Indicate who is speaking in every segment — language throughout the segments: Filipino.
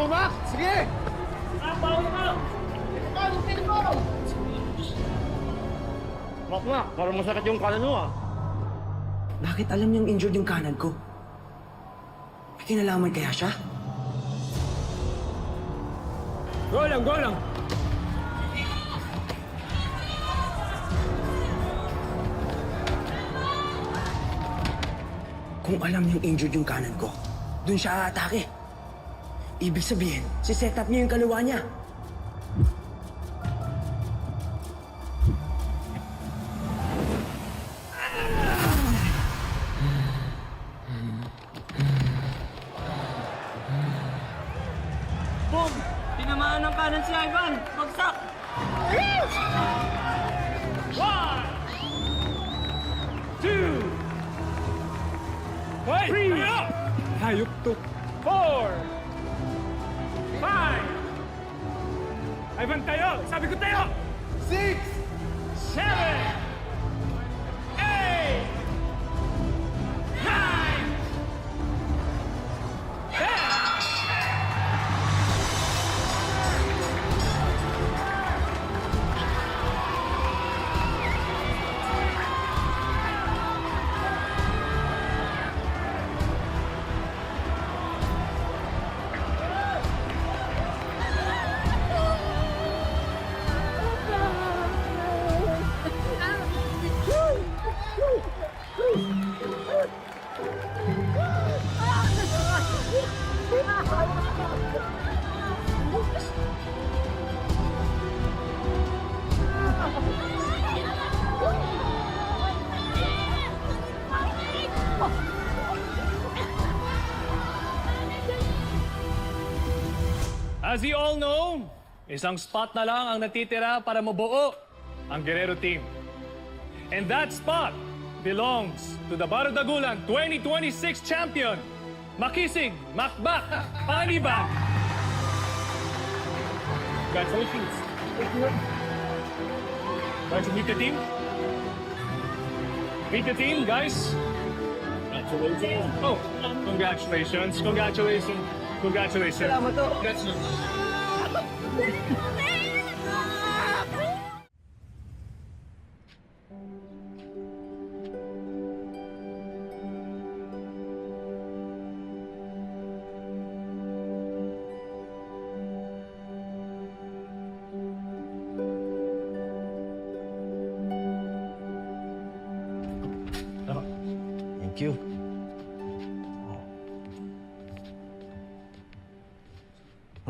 Speaker 1: Go, Max! Sige! Max na, parang masakit yung kanan mo ah.
Speaker 2: Bakit alam niyang injured yung kanan ko? May kinalaman kaya siya?
Speaker 1: Go lang, go lang!
Speaker 2: Kung alam niyang injured yung kanan ko, dun siya aatake. Ibig sabihin, si-set up niya yung kaliwa niya.
Speaker 3: Boom! Tinamaan ng kanan si Ivan! Bagsak!
Speaker 1: One! Two! Three! Hayop to! 4! 5! Ivan, tayo! Sabi ko tayo! 6! 7! 8! 9! 10!
Speaker 4: As you all know, isang spot na lang ang natitira para mabuo ang Guerrero team. And that spot belongs to the Barudagulan 2026 champion, Makisig Makbak Panibak. Congratulations. Guys, meet the team. Meet the team, guys. Congratulations. Oh, congratulations. Congratulations. Congratulations.
Speaker 2: Salamat to.
Speaker 1: Thank you.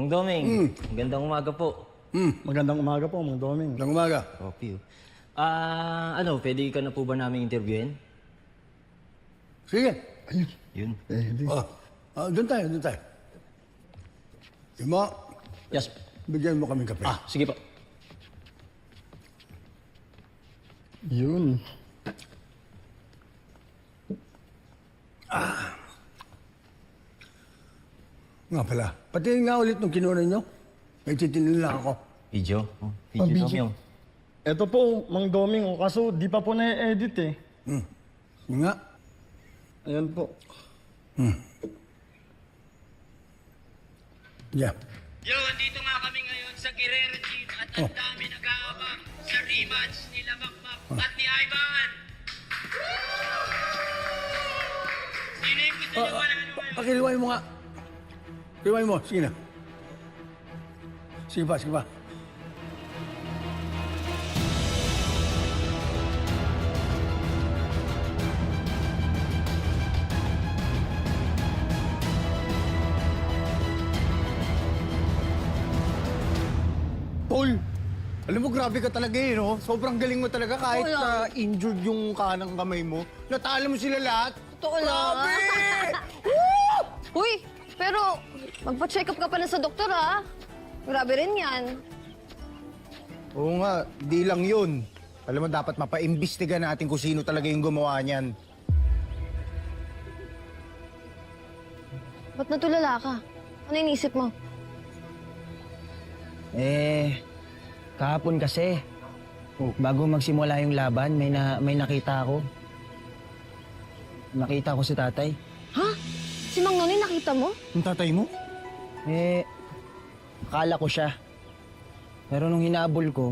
Speaker 3: Mang Doming, magandang umaga po.
Speaker 5: Magandang umaga po, Mang Doming.
Speaker 6: Magandang umaga.
Speaker 3: Okay. Pwede ka na po ba namin interviewin?
Speaker 6: Sige.
Speaker 3: Yun.
Speaker 6: Doon tayo, doon tayo. Imo,
Speaker 3: Yes.
Speaker 6: bigyan mo kaming kape.
Speaker 3: Sige po.
Speaker 5: Yun.
Speaker 6: Nga pala, pati nga ulit nung kinunan nyo. May titinin lang ako.
Speaker 3: Video?
Speaker 5: video.
Speaker 3: Video.
Speaker 5: Ito po, Mang Doming, kaso di pa po na-edit eh.
Speaker 6: Sige nga.
Speaker 5: Ayan po.
Speaker 6: Yeah.
Speaker 7: Yo, andito nga kami ngayon sa Guerrero Gym at ang dami nag-aabang sa rematch nila Makmak at ni Ivan. Sino yung gusto nyo manalo ngayon?
Speaker 6: Pakiliway mo nga. Kiliway mo, sige na. Sige pa, sige pa.
Speaker 8: Paul, alam mo, grabe ka talaga eh, no? Sobrang galing mo talaga kahit na injured yung kanang kamay mo. Natalo mo sila lahat.
Speaker 9: Totoo lang.
Speaker 8: Grabe!
Speaker 9: Uy, pero magpa-check up ka pa na sa doktor, ha? Grabe rin yan.
Speaker 8: Oo nga, di lang yun. Alam mo, dapat mapaimbestiga natin kung sino talaga yung gumawa niyan.
Speaker 9: Ba't natulala ka? Ano inisip mo?
Speaker 2: Kahapon kasi, bago magsimula yung laban, may nakita ako. Nakita ko si tatay.
Speaker 9: Ha? Si Mang Noni nakita mo?
Speaker 8: Yung tatay mo?
Speaker 2: Akala ko siya. Pero nung hinabol ko,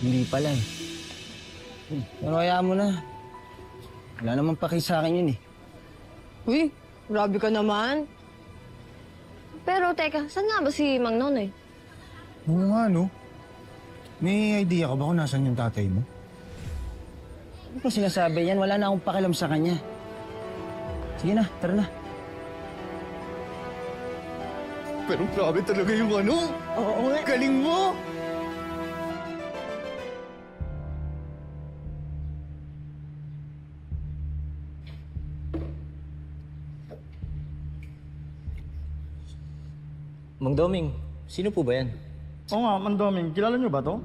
Speaker 2: hindi pala eh. Pero hayaan mo na. Wala namang paki sa akin yun eh.
Speaker 9: Uy, grabe ka naman. Pero teka, saan nga ba si Mang Nonoy?
Speaker 8: Oo nga, no? May idea ka ba kung nasan yung tatay mo?
Speaker 2: Ano pa sinasabi yan? Wala na akong pakialam sa kanya. Sige na, tara na.
Speaker 8: Pero grabe talaga yung ano.
Speaker 2: Oo nga.
Speaker 8: Galing mo!
Speaker 3: Mang Doming, sino po ba yan?
Speaker 5: Oo nga, Mang Doming, kilala niyo ba to?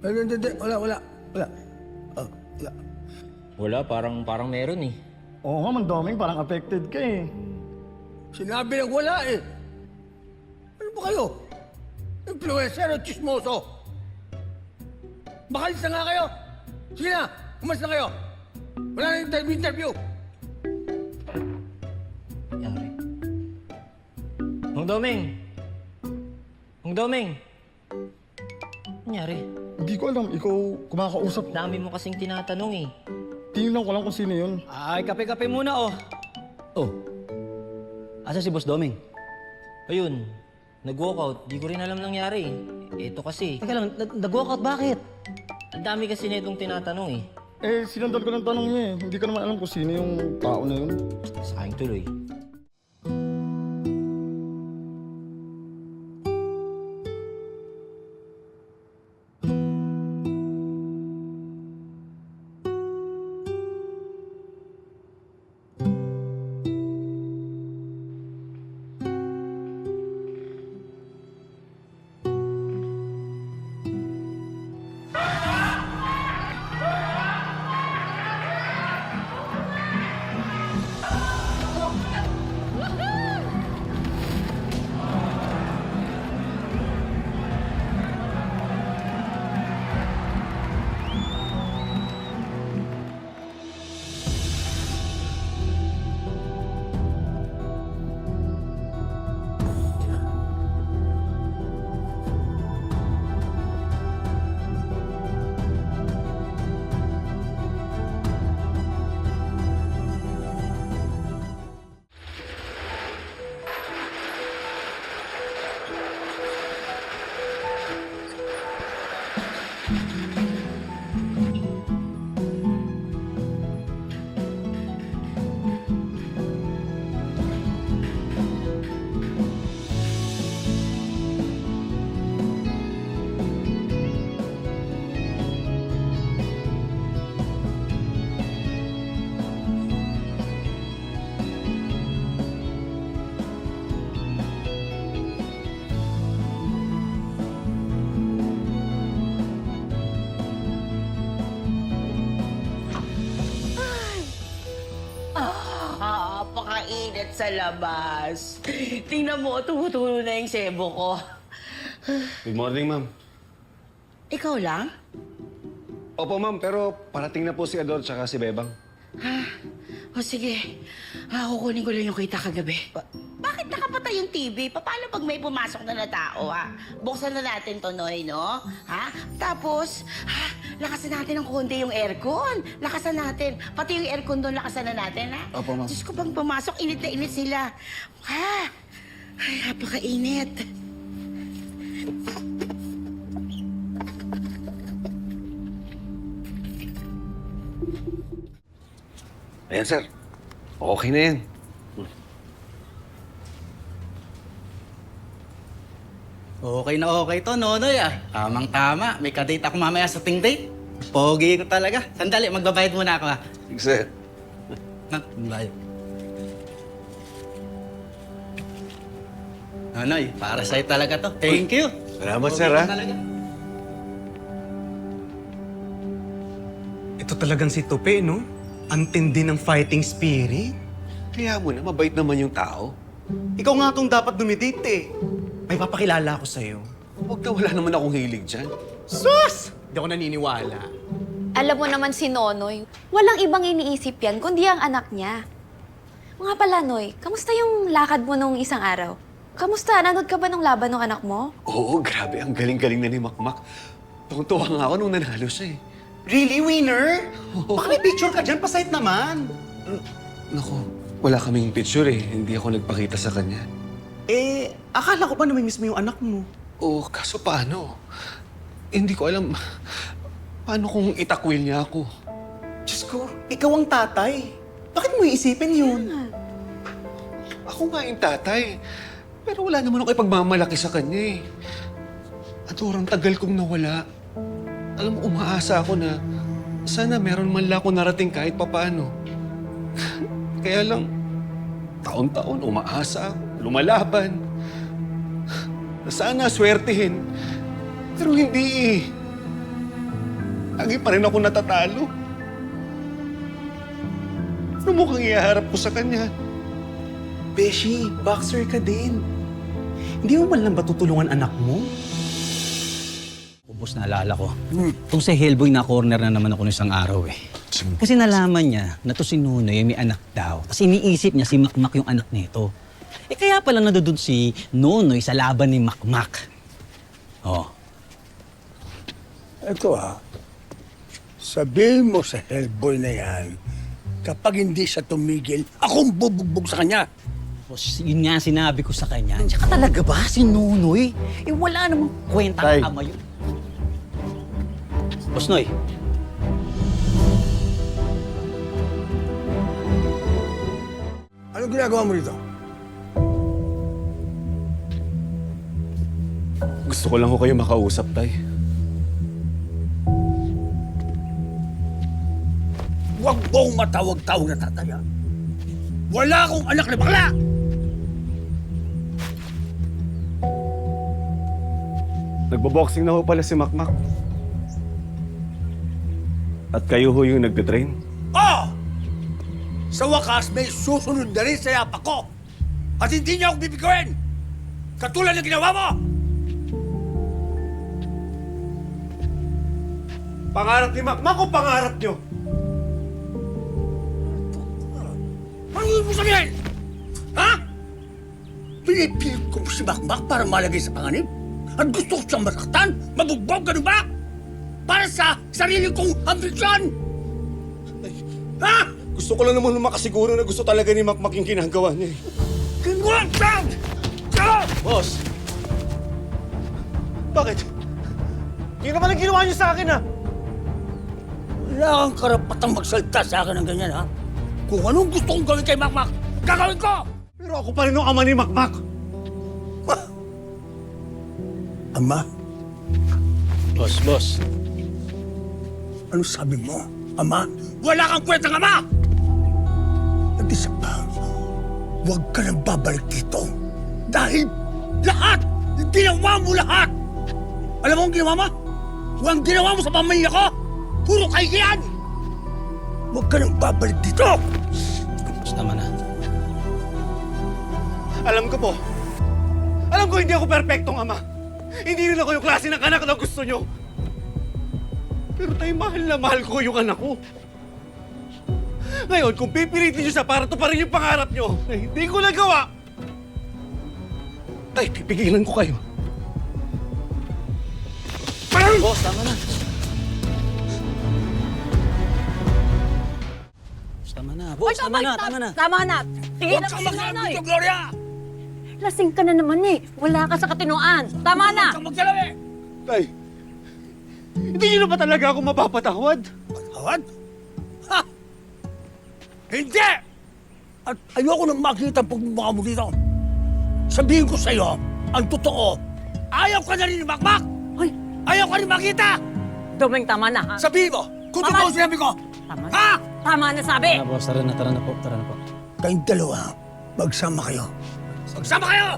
Speaker 6: Hindi. Wala.
Speaker 3: Wala, parang meron eh.
Speaker 5: Oo nga, Mang Doming, parang affected ka eh.
Speaker 6: Sinabi lang wala eh. Ano ba kayo? Influencer o chismoso? Makalis na nga kayo. Sige na, umalis na kayo. Wala na interview.
Speaker 3: Yari. Mang Doming! Mang Doming! Nangyari?
Speaker 5: Hindi ko alam, ikaw kumakausap.
Speaker 3: Dami mo kasing tinatanong eh.
Speaker 5: Tingnan ko lang kung sino yun.
Speaker 2: Ay, kape-kape muna oh. Oh, asa si Boss Doming?
Speaker 3: Ayun, nag-walkout. Di ko rin alam nangyari. Ito kasi.
Speaker 2: Teka lang, nag-walkout bakit?
Speaker 3: Ang dami kasi nitong tinatanong eh.
Speaker 5: Eh, sinandal ko ng tanong niya eh. Hindi ko naman alam kung sino yung tao na yun.
Speaker 3: Sayang tuloy.
Speaker 10: Napakainit sa labas. Tingnan mo, tumutulo na yung sebo ko.
Speaker 11: Good morning, ma'am.
Speaker 10: Ikaw lang?
Speaker 11: Opo, ma'am, pero parating na po si Ador tsaka si Bebang.
Speaker 10: O sige, kukunin ko lang yung kita kagabi. Bakit nakapatay yung TV? Paano pag may pumasok na tao, ha? Buksan na natin to, Noy, no? Ha? Tapos, lakasan natin ng konti yung aircon. Lakasan natin. Pati yung aircon doon, lakasan na natin, ha?
Speaker 6: Opo, ma'am.
Speaker 10: Diyos ko, pag pumasok, init na init sila. Ha? Ay, napakainit.
Speaker 11: Ayan, sir. Okay na yan.
Speaker 12: Okay na okay to, Nonoy ah. Tamang-tama. May kadate ako mamaya sa ting date. Pogi ko talaga. Sandali, magbabayad muna ako ah.
Speaker 11: Sige, sir.
Speaker 12: Bayad. Nonoy, para sa'yo talaga to. Thank you.
Speaker 11: Salamat,
Speaker 12: Pogi
Speaker 11: sir,
Speaker 12: ko
Speaker 11: ha?
Speaker 12: talaga.
Speaker 13: Ito talagang si Tope, no? Ang tindi ng fighting spirit.
Speaker 11: Kaya mo na, mabait naman yung tao.
Speaker 13: Ikaw nga itong dapat dumidate eh. May papakilala ako sa'yo.
Speaker 11: Huwag na wala naman akong hilig dyan.
Speaker 13: Sus! Hindi ako naniniwala.
Speaker 9: Alam mo naman si Nonoy, walang ibang iniisip yan kundi ang anak niya. Mga pala, Noy, kamusta yung lakad mo nung isang araw? Kamusta? Nanood ka ba ng laban ng anak mo?
Speaker 11: Oo, grabe. Ang galing-galing na ni Makmak. Tuwang-tuwa nga ako nung nanalo siya eh.
Speaker 13: Really, winner? Baka may picture ka dyan, pasayt naman.
Speaker 11: Naku, wala kaming picture eh. Hindi ako nagpakita sa kanya.
Speaker 13: Eh, akala ko pa namimiss mo yung anak mo.
Speaker 11: Oo, kaso paano? Hindi ko alam. Paano kung itakwil niya ako?
Speaker 13: Diyos ko, ikaw ang tatay. Bakit mo iisipin yun?
Speaker 11: Ako nga yung tatay. Pero wala naman ako ipagmamalaki sa kanya eh. At sobrang tagal kong nawala. Alam mo, umaasa ako na sana meron man lang ako narating kahit papaano. Kaya lang, taon-taon umaasa, lumalaban. Na sana swertihin. Pero hindi eh. Lagi pa rin ako natatalo. Ano mukhang iharap ko sa kanya?
Speaker 13: Beshi, boxer ka din. Hindi mo man lang ba tutulungan anak mo?
Speaker 12: Ubus naalala ko. Itong si Hellboy na corner na naman ako ng isang araw eh. Kasi nalaman niya na to si Nunoy may anak daw. Tapos iniisip niya si Makmak yung anak nito. Eh kaya pala nandoon si Nunoy sa laban ni Makmak. Oh.
Speaker 6: Ito sabihin mo sa Hellboy na yan, kapag hindi siya tumigil, akong bubugbog sa kanya.
Speaker 12: Boss, yun nga sinabi ko sa kanya. Tsaka talaga ba si Nunoy? Eh wala namang kwenta
Speaker 8: Tay.
Speaker 12: ang ama yun. Boss Noy.
Speaker 6: Anong ginagawa mo dito?
Speaker 11: Gusto ko lang ko kayo makausap, Tay.
Speaker 6: Huwag mong matawag-tawag na tataya. Wala akong anak na bakla!
Speaker 11: Nagbo-boxing na ho pala si Makmak. At kayo ho yung nagtitrain?
Speaker 6: Oh! Sa wakas, may susunod na rin sa yapak ko. At hindi niya ako bibigawin! Katulad ng ginawa mo!
Speaker 11: Pangarap ni Makmak o pangarap nyo?
Speaker 6: Ano mo sabihin? Ha? Pinipilit ko si Makmak para malagay sa panganib? At gusto ko siyang masaktan? Mabugbog, ganun ba? Para sa sarili kong ambisyon! Ha?
Speaker 11: Gusto ko lang naman makasiguro na gusto talaga ni Makmak yung ginagawa niya.
Speaker 6: Ginawa ka!
Speaker 11: Boss! Bakit? Yun naman ang ginawa niyo sa akin, ha?
Speaker 6: Wala kang karapatang magsalita sa akin ng ganyan, ha? Kung anong gusto kong gawin kay Makmak, gagawin ko!
Speaker 11: Pero ako pa rin ang ama ni Makmak.
Speaker 6: Ama,
Speaker 12: Boss.
Speaker 6: ano sabi mo? Ama? Wala kang kwentang ama! At isa pa, huwag ka nang babalik dito. Dahil lahat! Ginawa mo lahat! Alam mo ang ginawa mo? Ang ginawa mo sa pamilya ko? Puro kaigihan! Huwag ka nang babalik dito!
Speaker 12: Boss, tama na.
Speaker 11: Alam ko po. Alam ko hindi ako perpektong ama. Hindi rin ako yung klase ng anak na gusto nyo. Pero tayo, mahal na mahal ko yung anak ko. Ngayon, kung pipilitin nyo siya para tuparin yung pangarap nyo na hindi ko nagawa, tay, pipigilan ko kayo.
Speaker 12: Boss, tama na. Boss, tama na. Boss, tama na.
Speaker 9: Tama na! Tingin na
Speaker 6: Huwag
Speaker 9: mo
Speaker 6: kang
Speaker 9: si
Speaker 6: magsabi
Speaker 9: Nonoy!
Speaker 6: dito, Gloria!
Speaker 9: Lasing ka na naman eh. Wala ka sa katinuan. Tama na!
Speaker 6: Huwag kang magsalabi!
Speaker 11: Tay, hindi nyo na ba talaga ako mapapatawad?
Speaker 6: Patawad? Ha? Hindi! At ayoko nang makita ang pagmumukha mo dito. Sabihin ko sa'yo, ang totoo, ayaw ka na rin ni Makmak!
Speaker 9: Hoy!
Speaker 6: Ayaw ka rin makita!
Speaker 9: Domeng, tama na ha?
Speaker 6: Sabihin mo, kung totoo sinabi ko!
Speaker 9: Tama na.
Speaker 6: Ha?
Speaker 9: Tama na sabi!
Speaker 12: Boss, tara na po.
Speaker 6: Kayong dalawa, magsama kayo. Magsama kayo!